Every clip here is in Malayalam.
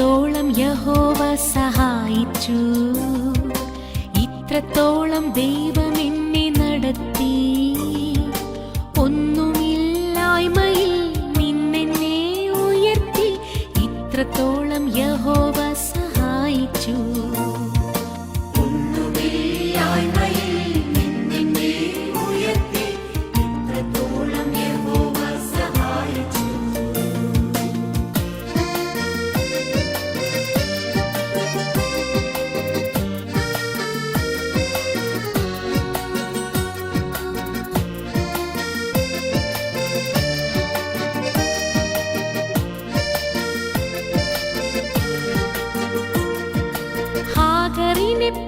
ഇത്രത്തോളം യഹോവ സഹായിച്ചു, ഇത്രത്തോളം ദൈവം എന്നെ നടത്തി. ഒന്നുമില്ലായ്മയിൽ നിന്നെന്നെ ഉയർത്തി, ഇത്രത്തോളം യഹോവ സഹായിച്ചു.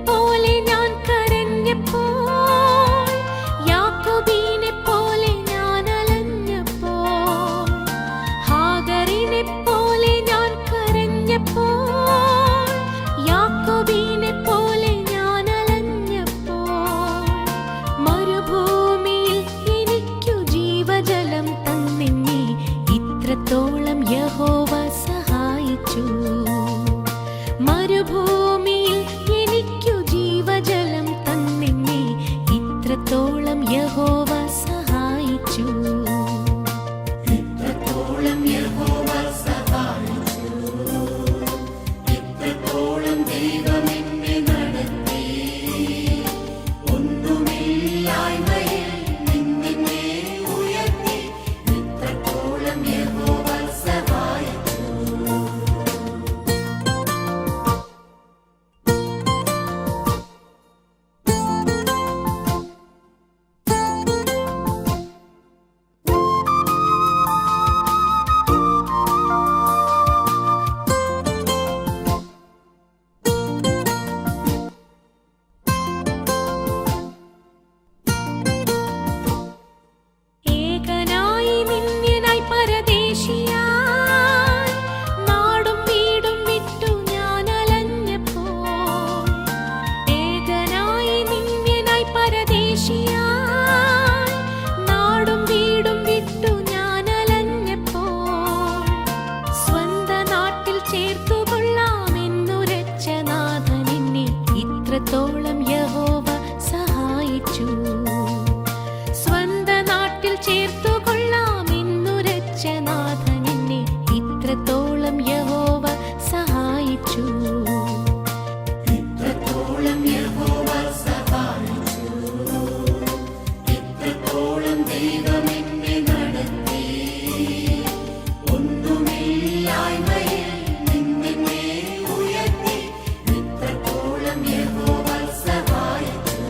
പോലെ ഞാൻ കരഞ്ഞപ്പോൾ, യാക്കോബിനെ പോലെ ഞാൻ അലഞ്ഞപ്പോൾ. ഹാഗറിനെ പോലെ ഞാൻ കരഞ്ഞപ്പോൾ, യാക്കോബിനെ പോലെ ഞാൻ അലഞ്ഞപ്പോൾ. മരുഭൂമിയിൽ എനിക്കു ജീവജലം തന്നെന്നെ, ഇത്രത്തോളം യഹോവ സഹായിച്ചു. മരുഭൂമിയിൽ എനിക്കു ജീവജലം തന്നെന്നെ, ഇത്രത്തോളം യഹോവ സഹായിച്ചു. ഇത്രത്തോളം യഹോവ സഹായിച്ചു, ഇത്രത്തോളം ദൈവം എന്നെ നടത്തി. ഒന്നുമില്ലായ്മയിൽ നിന്നെന്നെ ഉയർത്തി, ഇത്രത്തോളം യഹോവ സഹായിച്ചു. ഇത്രത്തോളം യഹോവ സഹായിച്ചു. സ്വന്ത നാട്ടിൽ ചേർത്തുകൊള്ളാമെന്നുരച്ച നാഥനെന്നെ, ഇത്രത്തോളം യഹോവ സഹായിച്ചു. ഇത്രത്തോളം യഹോവ സഹായിച്ചു, ഇത്രത്തോളം ദൈവം എന്നെ നടത്തി. ഒന്നുമില്ലായ്മയിൽ നിന്നെന്നെ ഉയർത്തി, ഇത്രത്തോളം യഹോവ സഹായിച്ചു.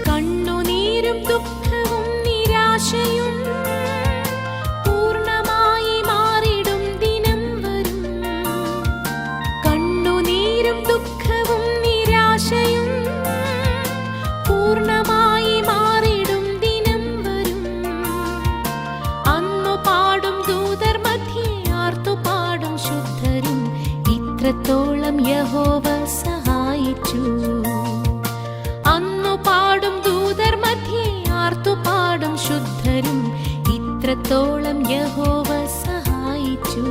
കണ്ണുനീരും ദുഃഖവും നിരാശയും പൂർണ്ണമായി മാറിടും ദിനം വരും. കണ്ണുനീരും ദുഃഖവും നിരാശയും പൂർണ്ണമായി മാറിടും ദിനം വരും. അന്നു പാടും ദൂതർ മധ്യേ ആർത്തുപാടും ശുദ്ധരും, ഇത്രത്തോളം യഹോവ സഹായിച്ചു. അന്നു പാടും ദൂതർ മധ്യേ ആർത്തുപാടും ശുദ്ധരും, ഇത്രത്തോളം യഹോവ സഹായിച്ചു.